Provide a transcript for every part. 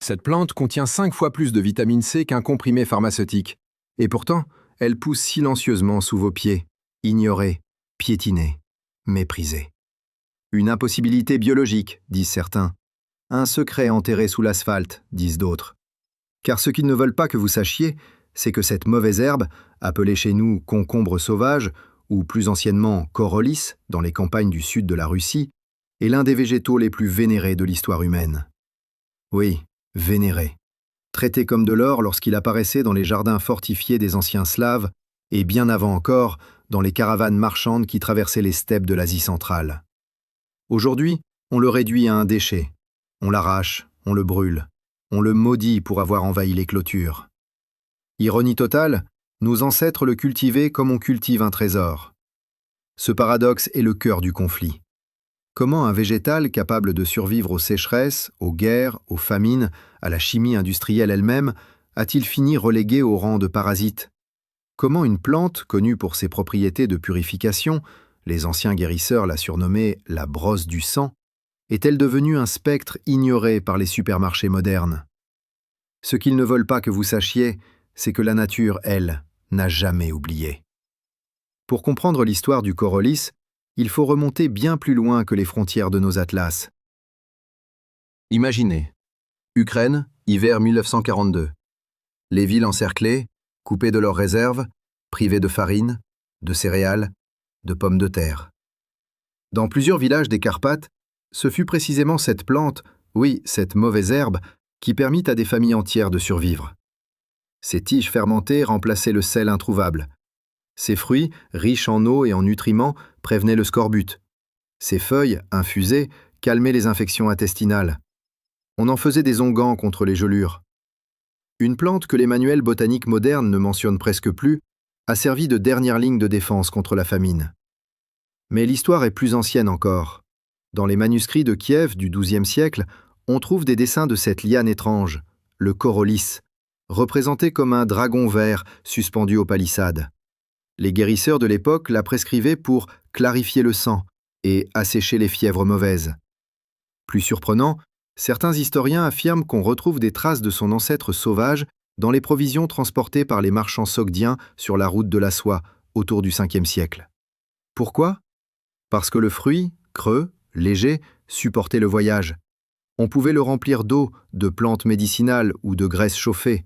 Cette plante contient 5 fois plus de vitamine C qu'un comprimé pharmaceutique. Et pourtant, elle pousse silencieusement sous vos pieds, ignorée, piétinée, méprisée. Une impossibilité biologique, disent certains. Un secret enterré sous l'asphalte, disent d'autres. Car ce qu'ils ne veulent pas que vous sachiez, c'est que cette mauvaise herbe, appelée chez nous concombre sauvage, ou plus anciennement corolis, dans les campagnes du sud de la Russie, est l'un des végétaux les plus vénérés de l'histoire humaine. Oui, vénéré. Traité comme de l'or lorsqu'il apparaissait dans les jardins fortifiés des anciens Slaves, et bien avant encore, dans les caravanes marchandes qui traversaient les steppes de l'Asie centrale. Aujourd'hui, on le réduit à un déchet. On l'arrache, on le brûle, on le maudit pour avoir envahi les clôtures. Ironie totale, nos ancêtres le cultivaient comme on cultive un trésor. Ce paradoxe est le cœur du conflit. Comment un végétal capable de survivre aux sécheresses, aux guerres, aux famines, à la chimie industrielle elle-même, a-t-il fini relégué au rang de parasite? Comment une plante, connue pour ses propriétés de purification, les anciens guérisseurs la surnommaient la brosse du sang, est-elle devenue un spectre ignoré par les supermarchés modernes? Ce qu'ils ne veulent pas que vous sachiez, c'est que la nature, elle, n'a jamais oublié. Pour comprendre l'histoire du corolis, il faut remonter bien plus loin que les frontières de nos atlas. Imaginez. Ukraine, hiver 1942. Les villes encerclées, coupées de leurs réserves, privées de farine, de céréales, de pommes de terre. Dans plusieurs villages des Carpates, ce fut précisément cette plante, oui, cette mauvaise herbe, qui permit à des familles entières de survivre. Ses tiges fermentées remplaçaient le sel introuvable. Ses fruits, riches en eau et en nutriments, prévenaient le scorbut. Ses feuilles, infusées, calmaient les infections intestinales. On en faisait des onguents contre les gelures. Une plante que les manuels botaniques modernes ne mentionnent presque plus, a servi de dernière ligne de défense contre la famine. Mais l'histoire est plus ancienne encore. Dans les manuscrits de Kiev du XIIe siècle, on trouve des dessins de cette liane étrange, le corolis, représenté comme un dragon vert suspendu aux palissades. Les guérisseurs de l'époque la prescrivaient pour clarifier le sang et assécher les fièvres mauvaises. Plus surprenant, certains historiens affirment qu'on retrouve des traces de son ancêtre sauvage dans les provisions transportées par les marchands sogdiens sur la route de la soie autour du Ve siècle. Pourquoi? Parce que le fruit, creux, léger, supportait le voyage. On pouvait le remplir d'eau, de plantes médicinales ou de graisse chauffée.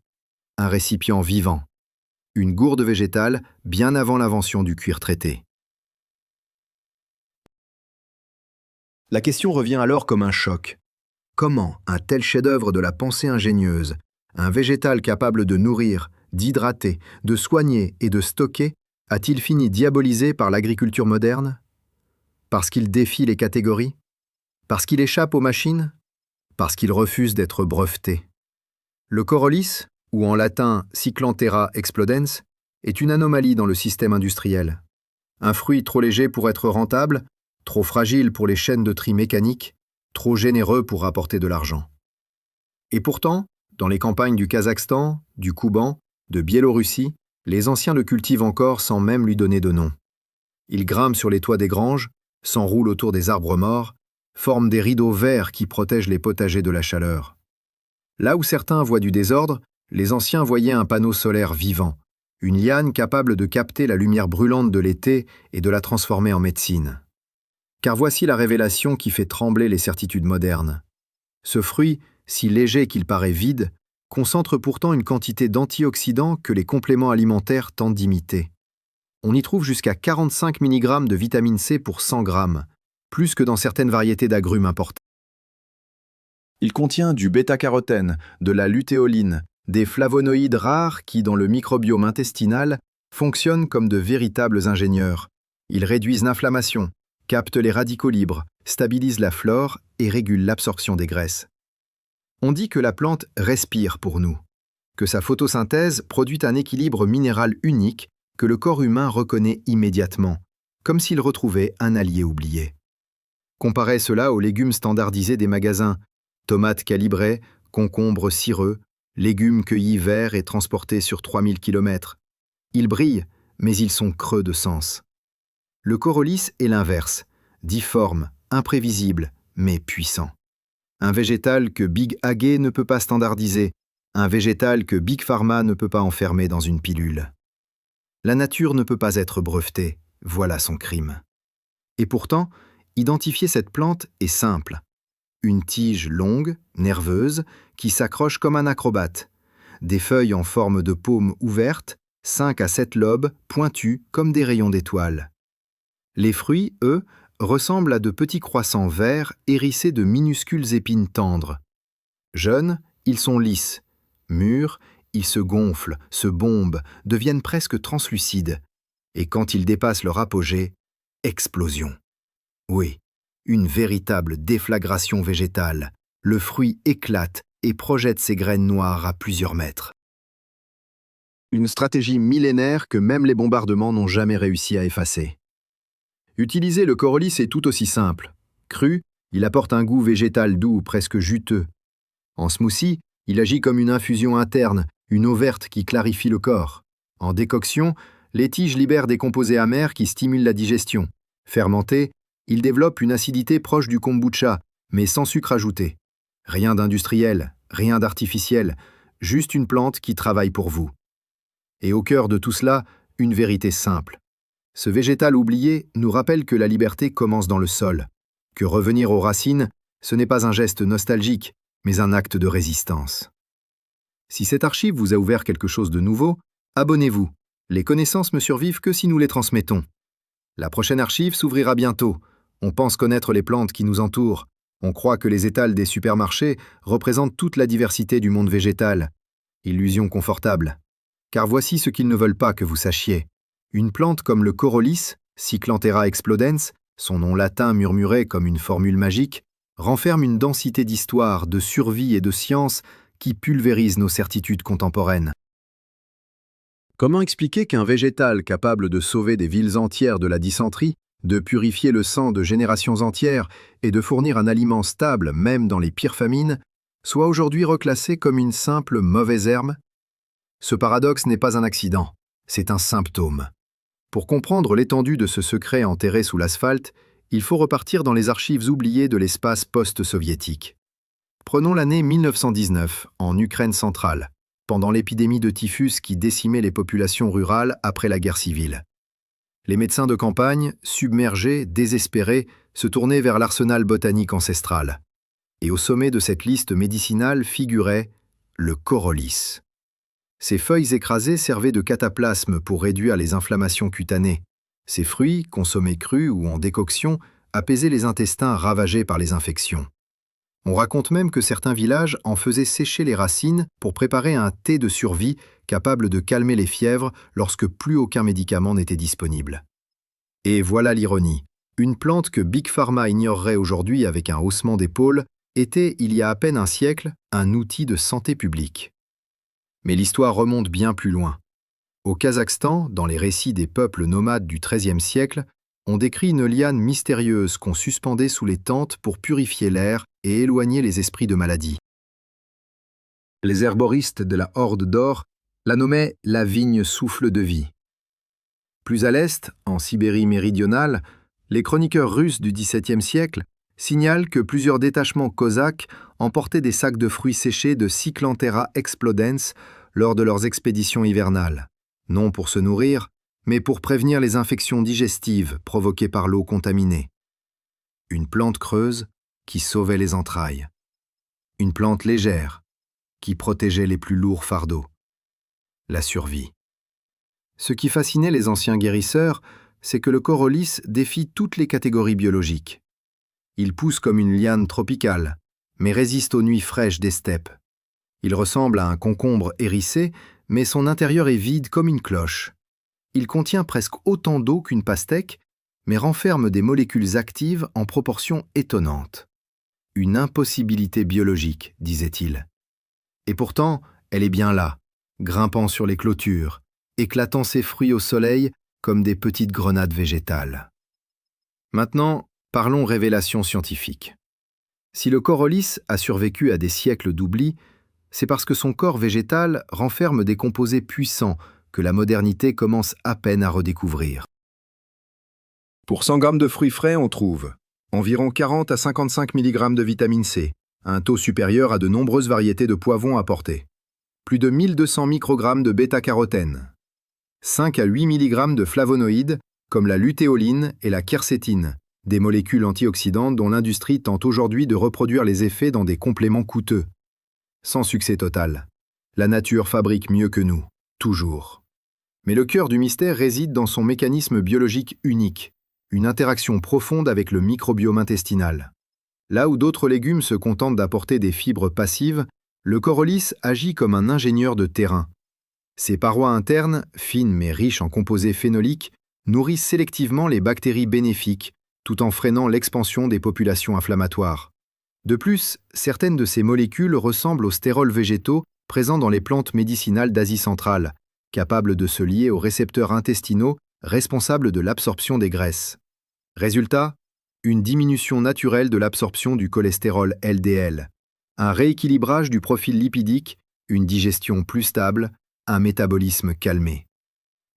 Un récipient vivant. Une gourde végétale bien avant l'invention du cuir traité. La question revient alors comme un choc. Comment un tel chef-d'œuvre de la pensée ingénieuse, un végétal capable de nourrir, d'hydrater, de soigner et de stocker, a-t-il fini diabolisé par l'agriculture moderne? Parce qu'il défie les catégories? Parce qu'il échappe aux machines? Parce qu'il refuse d'être breveté? Le corolis, ou en latin Cyclanthera explodens, est une anomalie dans le système industriel. Un fruit trop léger pour être rentable, trop fragile pour les chaînes de tri mécaniques, trop généreux pour rapporter de l'argent. Et pourtant, dans les campagnes du Kazakhstan, du Kouban, de Biélorussie, les anciens le cultivent encore sans même lui donner de nom. Ils grimpent sur les toits des granges, s'enroulent autour des arbres morts, forment des rideaux verts qui protègent les potagers de la chaleur. Là où certains voient du désordre, les anciens voyaient un panneau solaire vivant, une liane capable de capter la lumière brûlante de l'été et de la transformer en médecine. Car voici la révélation qui fait trembler les certitudes modernes. Ce fruit, si léger qu'il paraît vide, concentre pourtant une quantité d'antioxydants que les compléments alimentaires tentent d'imiter. On y trouve jusqu'à 45 mg de vitamine C pour 100 g, plus que dans certaines variétés d'agrumes importés. Il contient du bêta-carotène, de la lutéoline, des flavonoïdes rares qui, dans le microbiome intestinal, fonctionnent comme de véritables ingénieurs. Ils réduisent l'inflammation, captent les radicaux libres, stabilisent la flore et régulent l'absorption des graisses. On dit que la plante respire pour nous, que sa photosynthèse produit un équilibre minéral unique que le corps humain reconnaît immédiatement, comme s'il retrouvait un allié oublié. Comparez cela aux légumes standardisés des magasins, tomates calibrées, concombres cireux, légumes cueillis verts et transportés sur 3000 km. Ils brillent, mais ils sont creux de sens. Le corolis est l'inverse, difforme, imprévisible, mais puissant. un végétal que Big Ag ne peut pas standardiser, un végétal que Big Pharma ne peut pas enfermer dans une pilule. La nature ne peut pas être brevetée, voilà son crime. Et pourtant, identifier cette plante est simple. Une tige longue, nerveuse, qui s'accroche comme un acrobate. Des feuilles en forme de paume ouverte, 5 à 7 lobes, pointus comme des rayons d'étoiles. Les fruits, eux, ressemblent à de petits croissants verts hérissés de minuscules épines tendres. Jeunes, ils sont lisses. Mûrs, ils se gonflent, se bombent, deviennent presque translucides. Et quand ils dépassent leur apogée, explosion. Oui, une véritable déflagration végétale. Le fruit éclate et projette ses graines noires à plusieurs mètres. Une stratégie millénaire que même les bombardements n'ont jamais réussi à effacer. Utiliser le corollis est tout aussi simple. Cru, il apporte un goût végétal doux, presque juteux. En smoothie, il agit comme une infusion interne, une eau verte qui clarifie le corps. En décoction, les tiges libèrent des composés amers qui stimulent la digestion. Fermenté, il développe une acidité proche du kombucha, mais sans sucre ajouté. Rien d'industriel, rien d'artificiel, juste une plante qui travaille pour vous. Et au cœur de tout cela, une vérité simple. Ce végétal oublié nous rappelle que la liberté commence dans le sol, que revenir aux racines, ce n'est pas un geste nostalgique, mais un acte de résistance. Si cette archive vous a ouvert quelque chose de nouveau, abonnez-vous. Les connaissances ne survivent que si nous les transmettons. La prochaine archive s'ouvrira bientôt. On pense connaître les plantes qui nous entourent. On croit que les étals des supermarchés représentent toute la diversité du monde végétal. Illusion confortable. Car voici ce qu'ils ne veulent pas que vous sachiez. Une plante comme le corollis, Cyclanthera explodens, son nom latin murmuré comme une formule magique, renferme une densité d'histoire, de survie et de science qui pulvérise nos certitudes contemporaines. Comment expliquer qu'un végétal capable de sauver des villes entières de la dysenterie, de purifier le sang de générations entières et de fournir un aliment stable même dans les pires famines, soit aujourd'hui reclassé comme une simple mauvaise herbe? Ce paradoxe n'est pas un accident, c'est un symptôme. Pour comprendre l'étendue de ce secret enterré sous l'asphalte, il faut repartir dans les archives oubliées de l'espace post-soviétique. Prenons l'année 1919, en Ukraine centrale, pendant l'épidémie de typhus qui décimait les populations rurales après la guerre civile. Les médecins de campagne, submergés, désespérés, se tournaient vers l'arsenal botanique ancestral. Et au sommet de cette liste médicinale figurait le corollis. Ses feuilles écrasées servaient de cataplasme pour réduire les inflammations cutanées. Ses fruits, consommés crus ou en décoction, apaisaient les intestins ravagés par les infections. On raconte même que certains villages en faisaient sécher les racines pour préparer un thé de survie capable de calmer les fièvres lorsque plus aucun médicament n'était disponible. Et voilà l'ironie. Une plante que Big Pharma ignorerait aujourd'hui avec un haussement d'épaule était, il y a à peine un siècle, un outil de santé publique. Mais l'histoire remonte bien plus loin. Au Kazakhstan, dans les récits des peuples nomades du XIIIe siècle, on décrit une liane mystérieuse qu'on suspendait sous les tentes pour purifier l'air et éloigner les esprits de maladie. Les herboristes de la Horde d'Or la nommaient la vigne souffle de vie. Plus à l'est, en Sibérie méridionale, les chroniqueurs russes du XVIIe siècle signalent que plusieurs détachements cosaques emportaient des sacs de fruits séchés de Cyclanthera explodens lors de leurs expéditions hivernales, non pour se nourrir, mais pour prévenir les infections digestives provoquées par l'eau contaminée. Une plante creuse qui sauvait les entrailles. Une plante légère qui protégeait les plus lourds fardeaux. La survie. Ce qui fascinait les anciens guérisseurs, c'est que le corollis défie toutes les catégories biologiques. Il pousse comme une liane tropicale, mais résiste aux nuits fraîches des steppes. Il ressemble à un concombre hérissé, mais son intérieur est vide comme une cloche. Il contient presque autant d'eau qu'une pastèque, mais renferme des molécules actives en proportions étonnantes. Une impossibilité biologique, disait-il. Et pourtant, elle est bien là, grimpant sur les clôtures, éclatant ses fruits au soleil comme des petites grenades végétales. Maintenant, parlons révélation scientifique. Si le corollis a survécu à des siècles d'oubli, c'est parce que son corps végétal renferme des composés puissants que la modernité commence à peine à redécouvrir. Pour 100 grammes de fruits frais, on trouve environ 40 à 55 mg de vitamine C, un taux supérieur à de nombreuses variétés de poivrons apportés. Plus de 1200 microgrammes de bêta-carotène. 5 à 8 mg de flavonoïdes, comme la lutéoline et la quercétine, des molécules antioxydantes dont l'industrie tente aujourd'hui de reproduire les effets dans des compléments coûteux. Sans succès total. La nature fabrique mieux que nous, toujours. Mais le cœur du mystère réside dans son mécanisme biologique unique, une interaction profonde avec le microbiome intestinal. Là où d'autres légumes se contentent d'apporter des fibres passives, le corollis agit comme un ingénieur de terrain. Ses parois internes, fines mais riches en composés phénoliques, nourrissent sélectivement les bactéries bénéfiques, tout en freinant l'expansion des populations inflammatoires. De plus, certaines de ces molécules ressemblent aux stérols végétaux présents dans les plantes médicinales d'Asie centrale, capables de se lier aux récepteurs intestinaux responsables de l'absorption des graisses. Résultat, une diminution naturelle de l'absorption du cholestérol LDL, un rééquilibrage du profil lipidique, une digestion plus stable, un métabolisme calmé.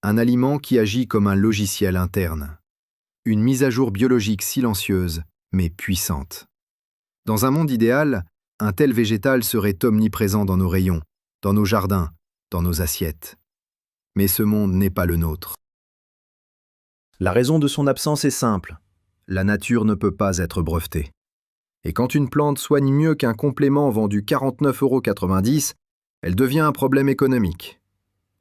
Un aliment qui agit comme un logiciel interne. Une mise à jour biologique silencieuse, mais puissante. Dans un monde idéal, un tel végétal serait omniprésent dans nos rayons, dans nos jardins, dans nos assiettes. Mais ce monde n'est pas le nôtre. La raison de son absence est simple. La nature ne peut pas être brevetée. Et quand une plante soigne mieux qu'un complément vendu 49,90 €, elle devient un problème économique.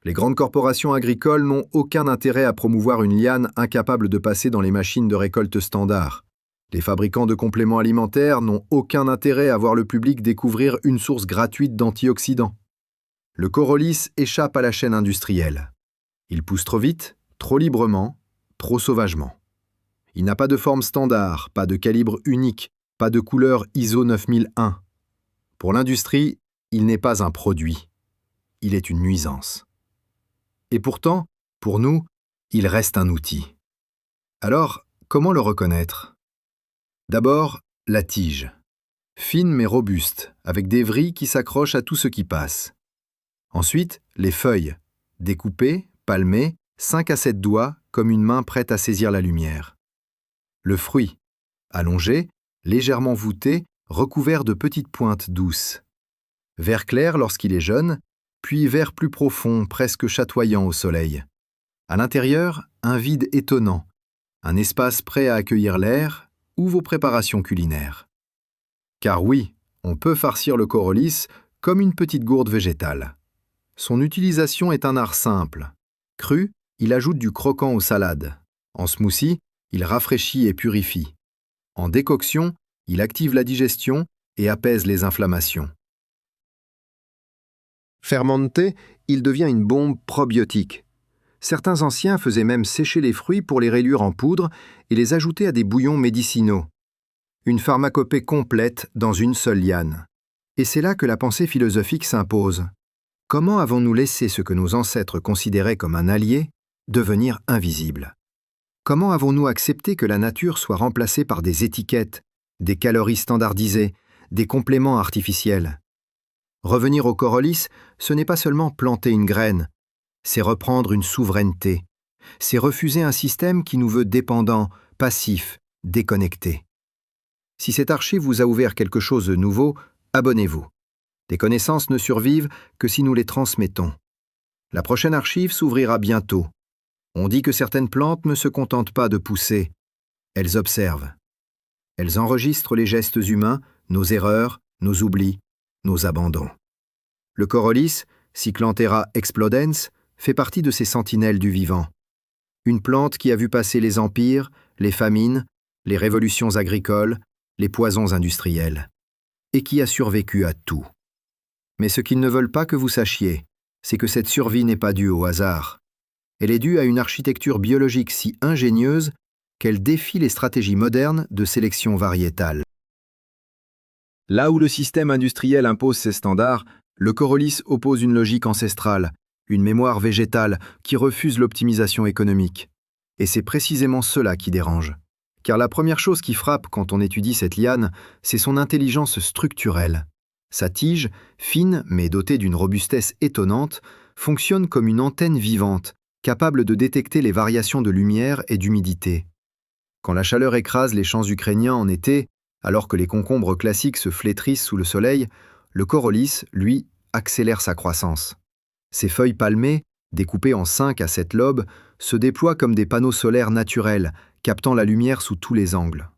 Les grandes corporations agricoles n'ont aucun intérêt à promouvoir une liane incapable de passer dans les machines de récolte standard. Les fabricants de compléments alimentaires n'ont aucun intérêt à voir le public découvrir une source gratuite d'antioxydants. Le corollis échappe à la chaîne industrielle. Il pousse trop vite, trop librement, trop sauvagement. Il n'a pas de forme standard, pas de calibre unique, pas de couleur ISO 9001. Pour l'industrie, il n'est pas un produit. Il est une nuisance. Et pourtant, pour nous, il reste un outil. Alors, comment le reconnaître ? D'abord, la tige. Fine mais robuste, avec des vrilles qui s'accrochent à tout ce qui passe. Ensuite, les feuilles, découpées, palmées, 5 à 7 doigts, comme une main prête à saisir la lumière. Le fruit, allongé, légèrement voûté, recouvert de petites pointes douces. Vert clair lorsqu'il est jeune, puis vert plus profond, presque chatoyant au soleil. À l'intérieur, un vide étonnant, un espace prêt à accueillir l'air ou vos préparations culinaires. Car oui, on peut farcir le corollis comme une petite gourde végétale. Son utilisation est un art simple. Cru, il ajoute du croquant aux salades. En smoothie, il rafraîchit et purifie. En décoction, il active la digestion et apaise les inflammations. Fermenté, il devient une bombe probiotique. Certains anciens faisaient même sécher les fruits pour les réduire en poudre et les ajouter à des bouillons médicinaux. Une pharmacopée complète dans une seule liane. Et c'est là que la pensée philosophique s'impose. Comment avons-nous laissé ce que nos ancêtres considéraient comme un allié devenir invisible ? Comment avons-nous accepté que la nature soit remplacée par des étiquettes, des calories standardisées, des compléments artificiels ? Revenir au corollis, ce n'est pas seulement planter une graine, c'est reprendre une souveraineté, c'est refuser un système qui nous veut dépendants, passifs, déconnectés. Si cette archive vous a ouvert quelque chose de nouveau, abonnez-vous. Des connaissances ne survivent que si nous les transmettons. La prochaine archive s'ouvrira bientôt. On dit que certaines plantes ne se contentent pas de pousser, elles observent. Elles enregistrent les gestes humains, nos erreurs, nos oublis, nos abandons. Le corollis, Cyclanthera explodens, fait partie de ces sentinelles du vivant. Une plante qui a vu passer les empires, les famines, les révolutions agricoles, les poisons industriels, et qui a survécu à tout. Mais ce qu'ils ne veulent pas que vous sachiez, c'est que cette survie n'est pas due au hasard. Elle est due à une architecture biologique si ingénieuse qu'elle défie les stratégies modernes de sélection variétale. Là où le système industriel impose ses standards, le corollis oppose une logique ancestrale, une mémoire végétale qui refuse l'optimisation économique. Et c'est précisément cela qui dérange. Car la première chose qui frappe quand on étudie cette liane, c'est son intelligence structurelle. Sa tige, fine mais dotée d'une robustesse étonnante, fonctionne comme une antenne vivante, capable de détecter les variations de lumière et d'humidité. Quand la chaleur écrase les champs ukrainiens en été, Alors que les concombres classiques se flétrissent sous le soleil, le corollis, lui, accélère sa croissance. Ses feuilles palmées, découpées en 5 à 7 lobes, se déploient comme des panneaux solaires naturels, captant la lumière sous tous les angles.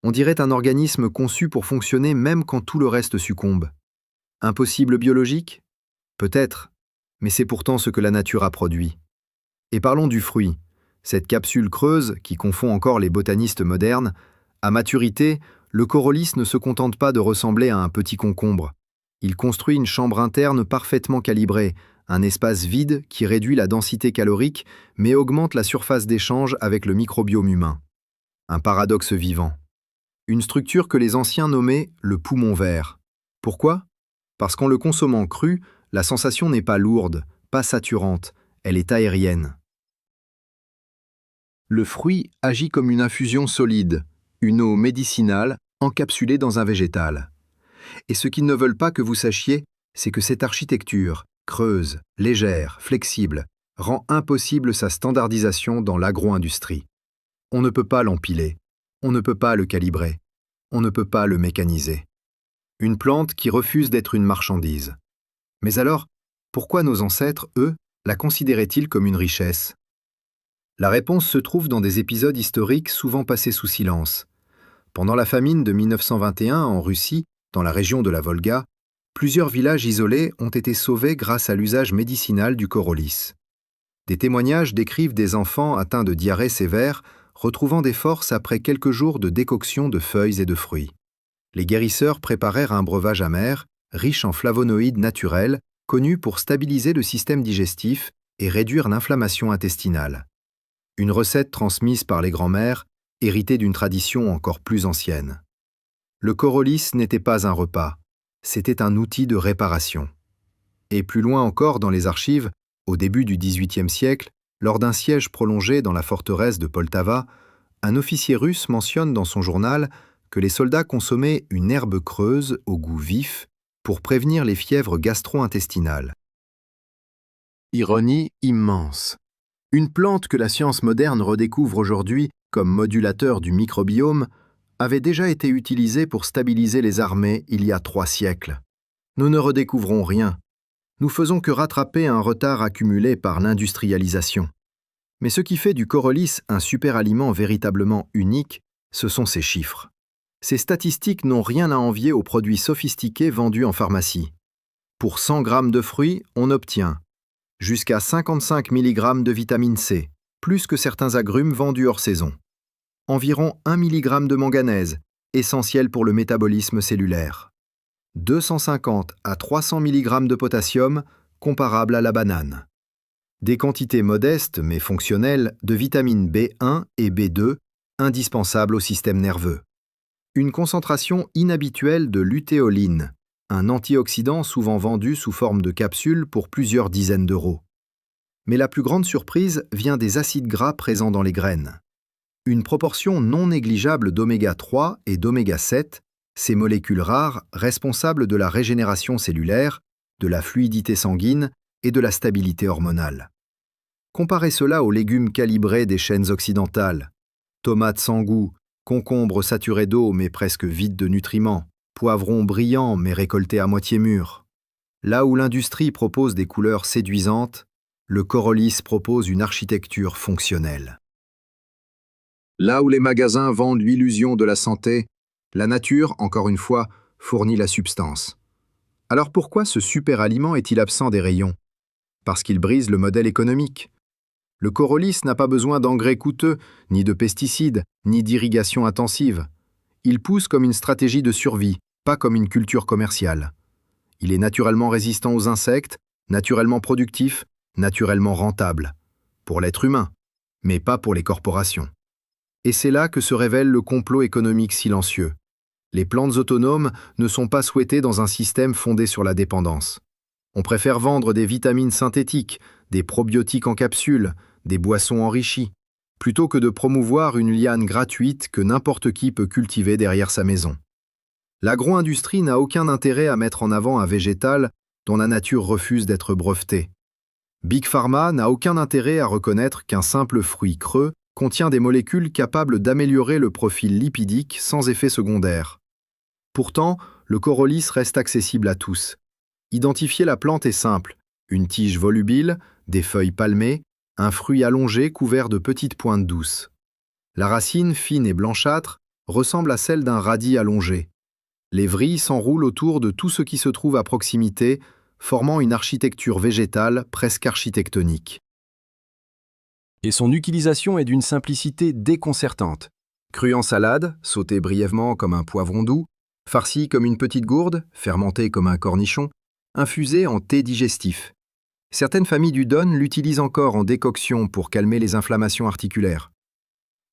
On dirait un organisme conçu pour fonctionner même quand tout le reste succombe. Impossible biologique? Peut-être, mais c'est pourtant ce que la nature a produit. Et parlons du fruit. Cette capsule creuse, qui confond encore les botanistes modernes, à maturité, le corollis ne se contente pas de ressembler à un petit concombre. Il construit une chambre interne parfaitement calibrée, un espace vide qui réduit la densité calorique mais augmente la surface d'échange avec le microbiome humain. Un paradoxe vivant. Une structure que les anciens nommaient le poumon vert. Pourquoi? Parce qu'en le consommant cru, la sensation n'est pas lourde, pas saturante, elle est aérienne. Le fruit agit comme une infusion solide, une eau médicinale encapsulée dans un végétal. Et ce qu'ils ne veulent pas que vous sachiez, c'est que cette architecture, creuse, légère, flexible, rend impossible sa standardisation dans l'agro-industrie. On ne peut pas l'empiler, on ne peut pas le calibrer, on ne peut pas le mécaniser. Une plante qui refuse d'être une marchandise. Mais alors, pourquoi nos ancêtres, eux, la considéraient-ils comme une richesse? La réponse se trouve dans des épisodes historiques souvent passés sous silence. Pendant la famine de 1921 en Russie, dans la région de la Volga, plusieurs villages isolés ont été sauvés grâce à l'usage médicinal du corollis. Des témoignages décrivent des enfants atteints de diarrhée sévère retrouvant des forces après quelques jours de décoction de feuilles et de fruits. Les guérisseurs préparèrent un breuvage amer, riche en flavonoïdes naturels, connu pour stabiliser le système digestif et réduire l'inflammation intestinale. Une recette transmise par les grands-mères, héritée d'une tradition encore plus ancienne. Le corollis n'était pas un repas, c'était un outil de réparation. Et plus loin encore dans les archives, au début du XVIIIe siècle, lors d'un siège prolongé dans la forteresse de Poltava, un officier russe mentionne dans son journal que les soldats consommaient une herbe creuse au goût vif pour prévenir les fièvres gastro-intestinales. Ironie immense. Une plante que la science moderne redécouvre aujourd'hui comme modulateur du microbiome avait déjà été utilisée pour stabiliser les armées il y a 3 siècles. Nous ne redécouvrons rien. Nous faisons que rattraper un retard accumulé par l'industrialisation. Mais ce qui fait du corollis un superaliment véritablement unique, ce sont ses chiffres. Ces statistiques n'ont rien à envier aux produits sophistiqués vendus en pharmacie. Pour 100 grammes de fruits, on obtient jusqu'à 55 mg de vitamine C, plus que certains agrumes vendus hors saison. Environ 1 mg de manganèse, essentiel pour le métabolisme cellulaire. 250 à 300 mg de potassium, comparable à la banane. Des quantités modestes mais fonctionnelles de vitamines B1 et B2, indispensables au système nerveux. Une concentration inhabituelle de lutéoline, un antioxydant souvent vendu sous forme de capsules pour plusieurs dizaines d'euros. Mais la plus grande surprise vient des acides gras présents dans les graines. Une proportion non négligeable d'oméga 3 et d'oméga 7, ces molécules rares responsables de la régénération cellulaire, de la fluidité sanguine et de la stabilité hormonale. Comparez cela aux légumes calibrés des chaînes occidentales. Tomates sans goût, concombres saturés d'eau mais presque vides de nutriments, poivrons brillants mais récoltés à moitié mûrs. Là où l'industrie propose des couleurs séduisantes, le corollis propose une architecture fonctionnelle. Là où les magasins vendent l'illusion de la santé, la nature, encore une fois, fournit la substance. Alors pourquoi ce super-aliment est-il absent des rayons? Parce qu'il brise le modèle économique. Le corollis n'a pas besoin d'engrais coûteux, ni de pesticides, ni d'irrigation intensive. Il pousse comme une stratégie de survie, pas comme une culture commerciale. Il est naturellement résistant aux insectes, naturellement productif, naturellement rentable. Pour l'être humain, mais pas pour les corporations. Et c'est là que se révèle le complot économique silencieux. Les plantes autonomes ne sont pas souhaitées dans un système fondé sur la dépendance. On préfère vendre des vitamines synthétiques, des probiotiques en capsules, des boissons enrichies, plutôt que de promouvoir une liane gratuite que n'importe qui peut cultiver derrière sa maison. L'agro-industrie n'a aucun intérêt à mettre en avant un végétal dont la nature refuse d'être brevetée. Big Pharma n'a aucun intérêt à reconnaître qu'un simple fruit creux contient des molécules capables d'améliorer le profil lipidique sans effet secondaire. Pourtant, le corollis reste accessible à tous. Identifier la plante est simple. Une tige volubile, des feuilles palmées, un fruit allongé couvert de petites pointes douces. La racine, fine et blanchâtre, ressemble à celle d'un radis allongé. Les vrilles s'enroulent autour de tout ce qui se trouve à proximité, formant une architecture végétale presque architectonique. Et son utilisation est d'une simplicité déconcertante. Cru en salade, sauté brièvement comme un poivron doux, farci comme une petite gourde, fermenté comme un cornichon, infusé en thé digestif. Certaines familles du Don l'utilisent encore en décoction pour calmer les inflammations articulaires.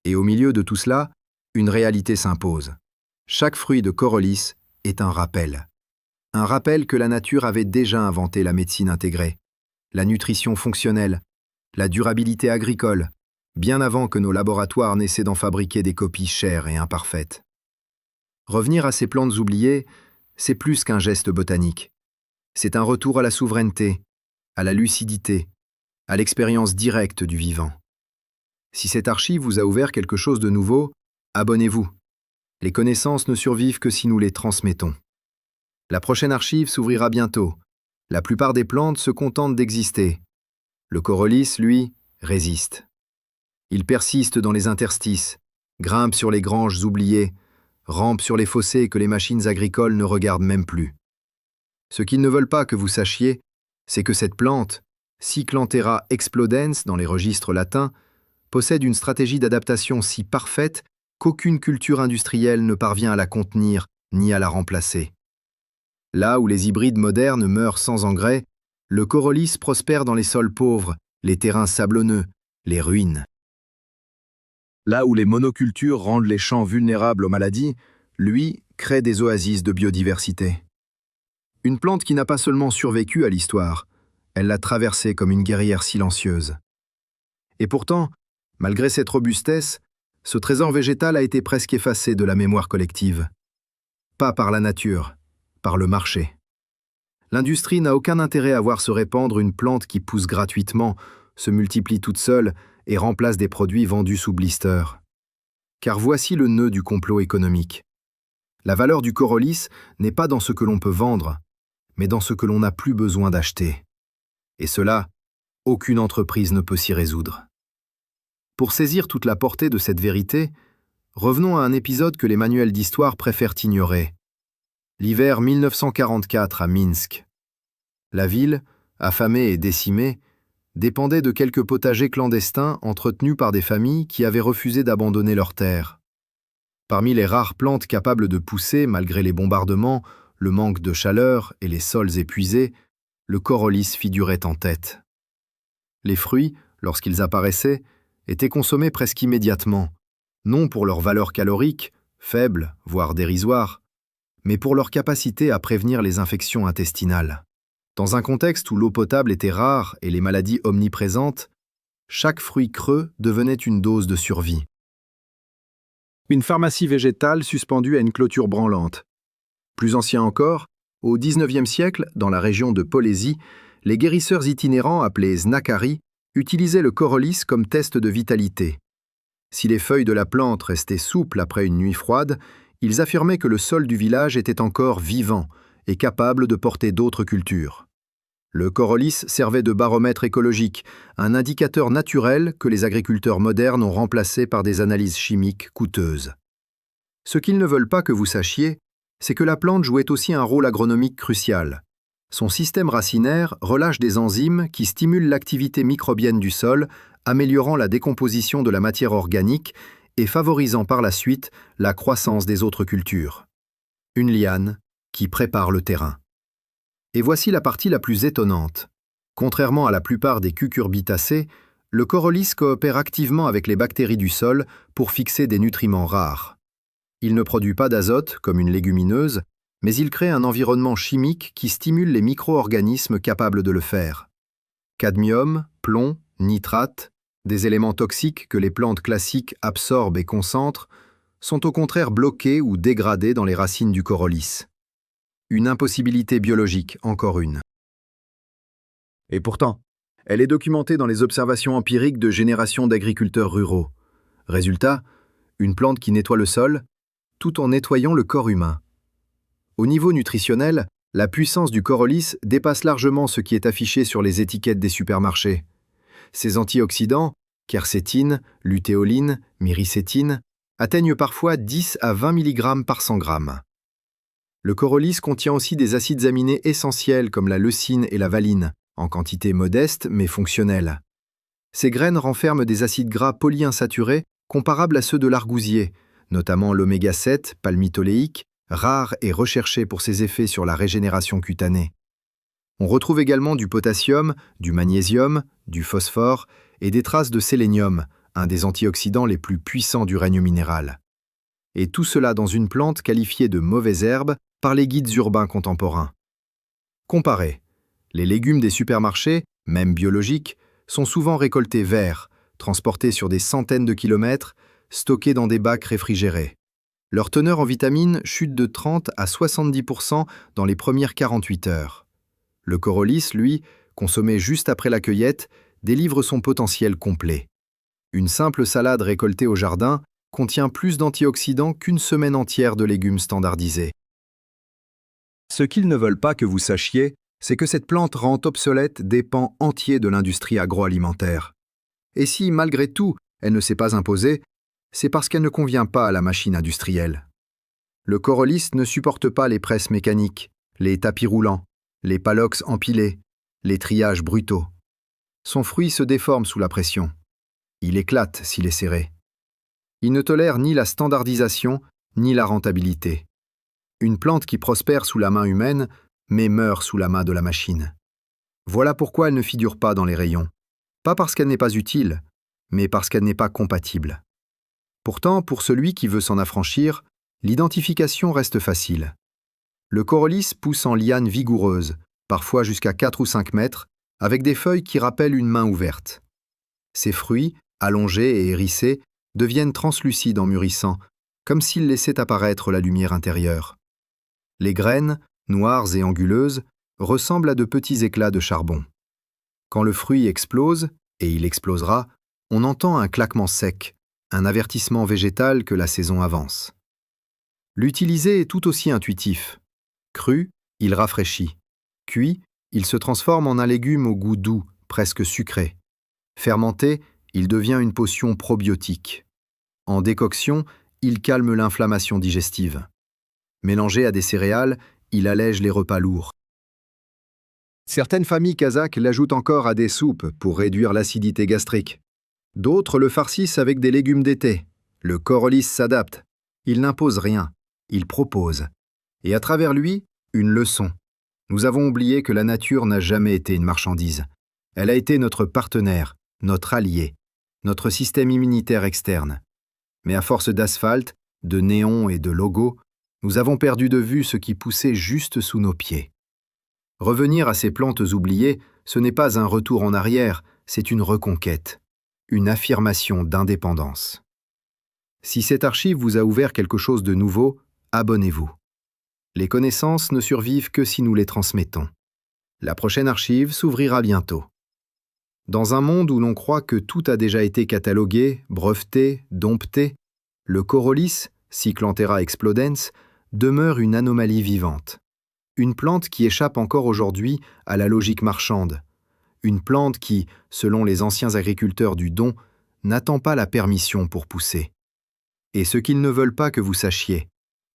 Et au milieu de tout cela, une réalité s'impose. Chaque fruit de corollis est un rappel. Un rappel que la nature avait déjà inventé la médecine intégrée, la nutrition fonctionnelle, la durabilité agricole, bien avant que nos laboratoires n'essaient d'en fabriquer des copies chères et imparfaites. Revenir à ces plantes oubliées, c'est plus qu'un geste botanique. C'est un retour à la souveraineté, à la lucidité, à l'expérience directe du vivant. Si cette archive vous a ouvert quelque chose de nouveau, abonnez-vous. Les connaissances ne survivent que si nous les transmettons. La prochaine archive s'ouvrira bientôt. La plupart des plantes se contentent d'exister. Le corollis, lui, résiste. Il persiste dans les interstices, grimpe sur les granges oubliées, rampe sur les fossés que les machines agricoles ne regardent même plus. Ce qu'ils ne veulent pas que vous sachiez, c'est que cette plante, Cyclanthera explodens dans les registres latins, possède une stratégie d'adaptation si parfaite qu'aucune culture industrielle ne parvient à la contenir ni à la remplacer. Là où les hybrides modernes meurent sans engrais, le corollis prospère dans les sols pauvres, les terrains sablonneux, les ruines. Là où les monocultures rendent les champs vulnérables aux maladies, lui crée des oasis de biodiversité. Une plante qui n'a pas seulement survécu à l'histoire, elle l'a traversée comme une guerrière silencieuse. Et pourtant, malgré cette robustesse, ce trésor végétal a été presque effacé de la mémoire collective. Pas par la nature, par le marché. L'industrie n'a aucun intérêt à voir se répandre une plante qui pousse gratuitement, se multiplie toute seule et remplace des produits vendus sous blister. Car voici le nœud du complot économique. La valeur du corollis n'est pas dans ce que l'on peut vendre, mais dans ce que l'on n'a plus besoin d'acheter. Et cela, aucune entreprise ne peut s'y résoudre. Pour saisir toute la portée de cette vérité, revenons à un épisode que les manuels d'histoire préfèrent ignorer. L'hiver 1944 à Minsk. La ville, affamée et décimée, dépendait de quelques potagers clandestins entretenus par des familles qui avaient refusé d'abandonner leurs terres. Parmi les rares plantes capables de pousser malgré les bombardements, le manque de chaleur et les sols épuisés, le corollis figurait en tête. Les fruits, lorsqu'ils apparaissaient, étaient consommés presque immédiatement, non pour leur valeur calorique, faible, voire dérisoire, mais pour leur capacité à prévenir les infections intestinales. Dans un contexte où l'eau potable était rare et les maladies omniprésentes, chaque fruit creux devenait une dose de survie. Une pharmacie végétale suspendue à une clôture branlante. Plus ancien encore, au XIXe siècle, dans la région de Polésie, les guérisseurs itinérants appelés znakari utilisaient le corollis comme test de vitalité. Si les feuilles de la plante restaient souples après une nuit froide, ils affirmaient que le sol du village était encore vivant et capable de porter d'autres cultures. Le corollis servait de baromètre écologique, un indicateur naturel que les agriculteurs modernes ont remplacé par des analyses chimiques coûteuses. Ce qu'ils ne veulent pas que vous sachiez, c'est que la plante jouait aussi un rôle agronomique crucial. Son système racinaire relâche des enzymes qui stimulent l'activité microbienne du sol, améliorant la décomposition de la matière organique et favorisant par la suite la croissance des autres cultures. Une liane qui prépare le terrain. Et voici la partie la plus étonnante. Contrairement à la plupart des cucurbitacées, le corollis coopère activement avec les bactéries du sol pour fixer des nutriments rares. Il ne produit pas d'azote comme une légumineuse, mais il crée un environnement chimique qui stimule les micro-organismes capables de le faire. Cadmium, plomb, nitrate, des éléments toxiques que les plantes classiques absorbent et concentrent, sont au contraire bloqués ou dégradés dans les racines du corollis. Une impossibilité biologique, encore une. Et pourtant, elle est documentée dans les observations empiriques de générations d'agriculteurs ruraux. Résultat, une plante qui nettoie le sol, tout en nettoyant le corps humain. Au niveau nutritionnel, la puissance du corollis dépasse largement ce qui est affiché sur les étiquettes des supermarchés. Ces antioxydants, quercétine, lutéoline, myricétine, atteignent parfois 10 à 20 mg par 100 g. Le corollis contient aussi des acides aminés essentiels comme la leucine et la valine, en quantité modeste mais fonctionnelle. Ces graines renferment des acides gras polyinsaturés comparables à ceux de l'argousier, notamment l'oméga 7 palmitoléique, rare et recherché pour ses effets sur la régénération cutanée. On retrouve également du potassium, du magnésium, du phosphore et des traces de sélénium, un des antioxydants les plus puissants du règne minéral. Et tout cela dans une plante qualifiée de mauvaise herbe par les guides urbains contemporains. Comparez, les légumes des supermarchés, même biologiques, sont souvent récoltés verts, transportés sur des centaines de kilomètres, stockés dans des bacs réfrigérés. Leur teneur en vitamines chute de 30 à 70% dans les premières 48 heures. Le corollis, lui, consommé juste après la cueillette, délivre son potentiel complet. Une simple salade récoltée au jardin contient plus d'antioxydants qu'une semaine entière de légumes standardisés. Ce qu'ils ne veulent pas que vous sachiez, c'est que cette plante rend obsolète des pans entiers de l'industrie agroalimentaire. Et si, malgré tout, elle ne s'est pas imposée, c'est parce qu'elle ne convient pas à la machine industrielle. Le corollis ne supporte pas les presses mécaniques, les tapis roulants, les palox empilés, les triages brutaux. Son fruit se déforme sous la pression. Il éclate s'il est serré. Il ne tolère ni la standardisation, ni la rentabilité. Une plante qui prospère sous la main humaine, mais meurt sous la main de la machine. Voilà pourquoi elle ne figure pas dans les rayons. Pas parce qu'elle n'est pas utile, mais parce qu'elle n'est pas compatible. Pourtant, pour celui qui veut s'en affranchir, l'identification reste facile. Le corollis pousse en lianes vigoureuses, parfois jusqu'à 4 ou 5 mètres, avec des feuilles qui rappellent une main ouverte. Ses fruits, allongés et hérissés, deviennent translucides en mûrissant, comme s'ils laissaient apparaître la lumière intérieure. Les graines, noires et anguleuses, ressemblent à de petits éclats de charbon. Quand le fruit explose, et il explosera, on entend un claquement sec, un avertissement végétal que la saison avance. L'utiliser est tout aussi intuitif. Cru, il rafraîchit. Cuit, il se transforme en un légume au goût doux, presque sucré. Fermenté, il devient une potion probiotique. En décoction, il calme l'inflammation digestive. Mélangé à des céréales, il allège les repas lourds. Certaines familles kazakhs l'ajoutent encore à des soupes pour réduire l'acidité gastrique. D'autres le farcissent avec des légumes d'été. Le corollis s'adapte. Il n'impose rien. Il propose. Et à travers lui, une leçon. Nous avons oublié que la nature n'a jamais été une marchandise. Elle a été notre partenaire, notre allié, notre système immunitaire externe. Mais à force d'asphalte, de néons et de logos, nous avons perdu de vue ce qui poussait juste sous nos pieds. Revenir à ces plantes oubliées, ce n'est pas un retour en arrière, c'est une reconquête, une affirmation d'indépendance. Si cette archive vous a ouvert quelque chose de nouveau, abonnez-vous. Les connaissances ne survivent que si nous les transmettons. La prochaine archive s'ouvrira bientôt. Dans un monde où l'on croit que tout a déjà été catalogué, breveté, dompté, le corollis, Cyclanthera explodens, demeure une anomalie vivante. Une plante qui échappe encore aujourd'hui à la logique marchande. Une plante qui, selon les anciens agriculteurs du Don, n'attend pas la permission pour pousser. Et ce qu'ils ne veulent pas que vous sachiez,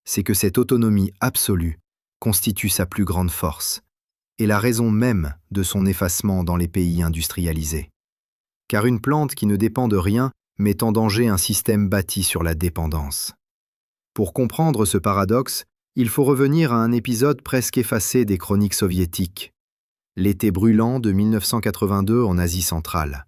c'est que cette autonomie absolue constitue sa plus grande force et la raison même de son effacement dans les pays industrialisés. Car une plante qui ne dépend de rien met en danger un système bâti sur la dépendance. Pour comprendre ce paradoxe, il faut revenir à un épisode presque effacé des chroniques soviétiques, l'été brûlant de 1982 en Asie centrale.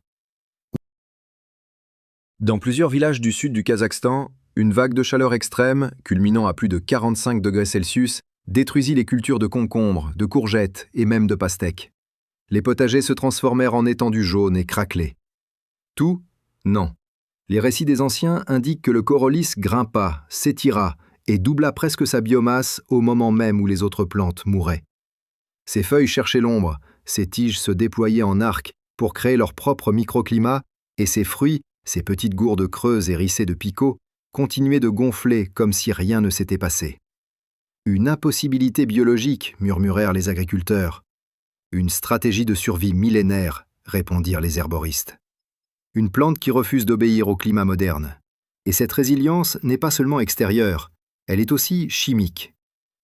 Dans plusieurs villages du sud du Kazakhstan, une vague de chaleur extrême, culminant à plus de 45 degrés Celsius, détruisit les cultures de concombres, de courgettes et même de pastèques. Les potagers se transformèrent en étendues jaunes et craquelées. Tout? Non. Les récits des anciens indiquent que le corollis grimpa, s'étira et doubla presque sa biomasse au moment même où les autres plantes mouraient. Ses feuilles cherchaient l'ombre, ses tiges se déployaient en arc pour créer leur propre microclimat et ses fruits Ces petites gourdes creuses hérissées de picots continuaient de gonfler comme si rien ne s'était passé. Une impossibilité biologique, murmurèrent les agriculteurs. Une stratégie de survie millénaire, répondirent les herboristes. Une plante qui refuse d'obéir au climat moderne. Et cette résilience n'est pas seulement extérieure, elle est aussi chimique.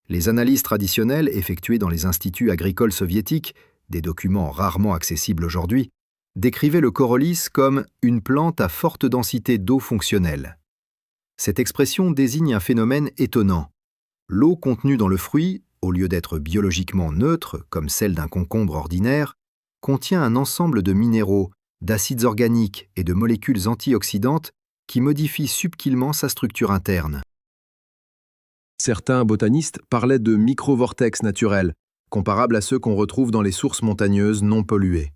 Les analyses traditionnelles effectuées dans les instituts agricoles soviétiques, des documents rarement accessibles aujourd'hui, décrivaient le corollis comme une plante à forte densité d'eau fonctionnelle. Cette expression désigne un phénomène étonnant. L'eau contenue dans le fruit, au lieu d'être biologiquement neutre, comme celle d'un concombre ordinaire, contient un ensemble de minéraux, d'acides organiques et de molécules antioxydantes qui modifient subtilement sa structure interne. Certains botanistes parlaient de microvortex naturels, comparables à ceux qu'on retrouve dans les sources montagneuses non polluées.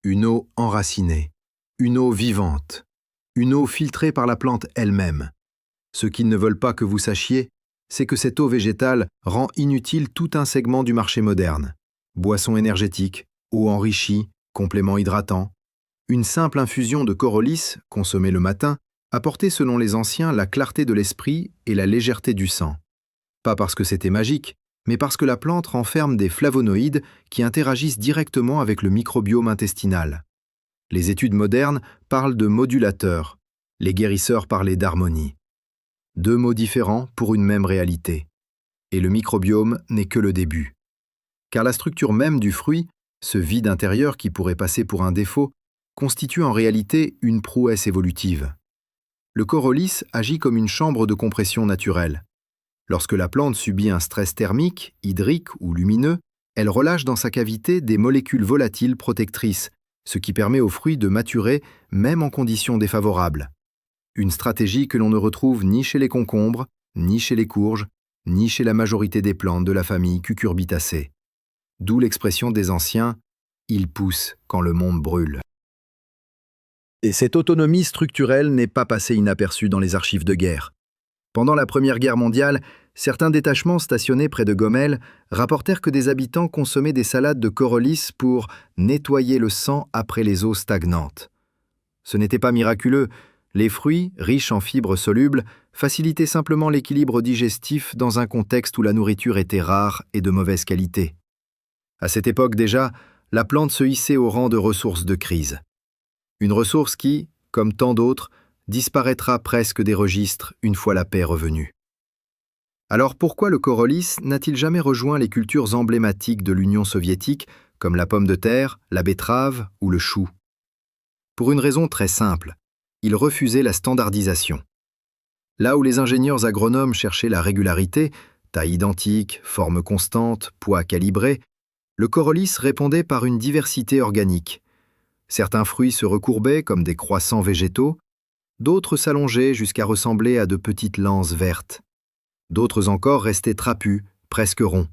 Une eau enracinée, une eau vivante, une eau filtrée par la plante elle-même. Ce qu'ils ne veulent pas que vous sachiez, c'est que cette eau végétale rend inutile tout un segment du marché moderne. Boissons énergétiques, eau enrichie, compléments hydratants. Une simple infusion de corollis, consommée le matin, apportait selon les anciens la clarté de l'esprit et la légèreté du sang. Pas parce que c'était magique, mais parce que la plante renferme des flavonoïdes qui interagissent directement avec le microbiome intestinal. Les études modernes parlent de modulateurs, les guérisseurs parlaient d'harmonie. Deux mots différents pour une même réalité. Et le microbiome n'est que le début. Car la structure même du fruit, ce vide intérieur qui pourrait passer pour un défaut, constitue en réalité une prouesse évolutive. Le corollis agit comme une chambre de compression naturelle. Lorsque la plante subit un stress thermique, hydrique ou lumineux, elle relâche dans sa cavité des molécules volatiles protectrices, ce qui permet au fruit de maturer même en conditions défavorables. Une stratégie que l'on ne retrouve ni chez les concombres, ni chez les courges, ni chez la majorité des plantes de la famille Cucurbitacées. D'où l'expression des anciens « il pousse quand le monde brûle ». Et cette autonomie structurelle n'est pas passée inaperçue dans les archives de guerre. Pendant la Première Guerre mondiale, certains détachements stationnés près de Gomel rapportèrent que des habitants consommaient des salades de corollis pour nettoyer le sang après les eaux stagnantes. Ce n'était pas miraculeux. Les fruits, riches en fibres solubles, facilitaient simplement l'équilibre digestif dans un contexte où la nourriture était rare et de mauvaise qualité. À cette époque déjà, la plante se hissait au rang de ressource de crise. Une ressource qui, comme tant d'autres, disparaîtra presque des registres une fois la paix revenue. Alors pourquoi le corollis n'a-t-il jamais rejoint les cultures emblématiques de l'Union soviétique comme la pomme de terre, la betterave ou le chou? Pour une raison très simple. Il refusait la standardisation. Là où les ingénieurs agronomes cherchaient la régularité, taille identique, forme constante, poids calibré, le corollis répondait par une diversité organique. Certains fruits se recourbaient comme des croissants végétaux, d'autres s'allongeaient jusqu'à ressembler à de petites lances vertes. D'autres encore restaient trapus, presque ronds.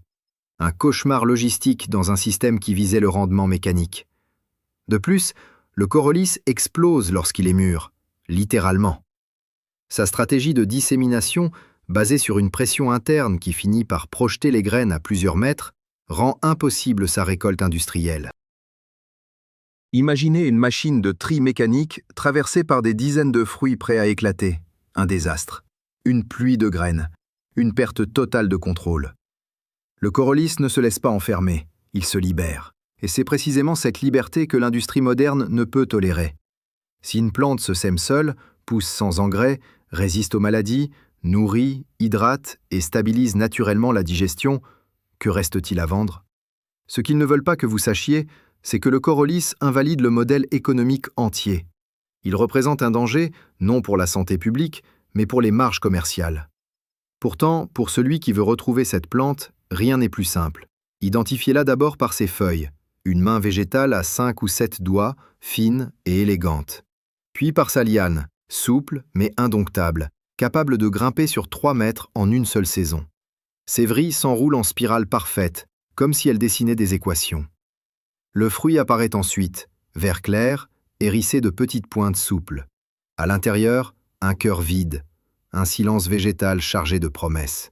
Un cauchemar logistique dans un système qui visait le rendement mécanique. De plus, le corollis explose lorsqu'il est mûr. Littéralement. Sa stratégie de dissémination, basée sur une pression interne qui finit par projeter les graines à plusieurs mètres, rend impossible sa récolte industrielle. Imaginez une machine de tri mécanique traversée par des dizaines de fruits prêts à éclater. Un désastre. Une pluie de graines. Une perte totale de contrôle. Le corollis ne se laisse pas enfermer. Il se libère. Et c'est précisément cette liberté que l'industrie moderne ne peut tolérer. Si une plante se sème seule, pousse sans engrais, résiste aux maladies, nourrit, hydrate et stabilise naturellement la digestion, que reste-t-il à vendre? Ce qu'ils ne veulent pas que vous sachiez, c'est que le corollis invalide le modèle économique entier. Il représente un danger, non pour la santé publique, mais pour les marges commerciales. Pourtant, pour celui qui veut retrouver cette plante, rien n'est plus simple. Identifiez-la d'abord par ses feuilles, une main végétale à 5 ou 7 doigts, fine et élégante. Puis par sa liane, souple mais indomptable, capable de grimper sur 3 mètres en une seule saison. Ses vrilles s'enroulent en spirale parfaite, comme si elles dessinaient des équations. Le fruit apparaît ensuite, vert clair, hérissé de petites pointes souples. À l'intérieur, un cœur vide, un silence végétal chargé de promesses.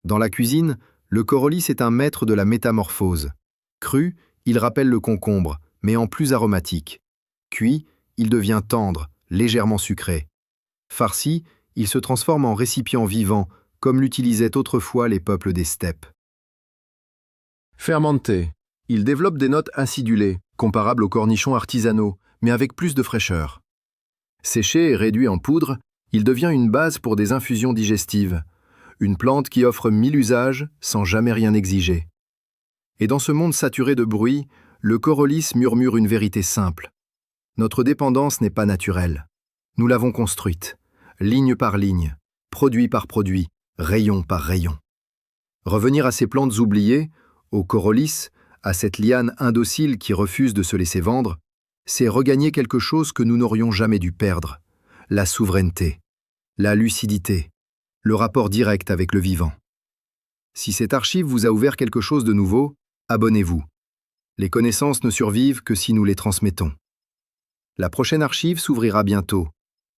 Dans la cuisine, le corollis est un maître de la métamorphose. Cru, il rappelle le concombre, mais en plus aromatique. Cuit, il devient tendre, légèrement sucré. Farci, il se transforme en récipient vivant, comme l'utilisaient autrefois les peuples des steppes. Fermenté. Il développe des notes acidulées, comparables aux cornichons artisanaux, mais avec plus de fraîcheur. Séché et réduit en poudre, il devient une base pour des infusions digestives, une plante qui offre 1000 usages sans jamais rien exiger. Et dans ce monde saturé de bruit, le corollis murmure une vérité simple. Notre dépendance n'est pas naturelle. Nous l'avons construite, ligne par ligne, produit par produit, rayon par rayon. Revenir à ces plantes oubliées, au corollis, à cette liane indocile qui refuse de se laisser vendre, c'est regagner quelque chose que nous n'aurions jamais dû perdre, la souveraineté, la lucidité, le rapport direct avec le vivant. Si cette archive vous a ouvert quelque chose de nouveau, abonnez-vous. Les connaissances ne survivent que si nous les transmettons. La prochaine archive s'ouvrira bientôt,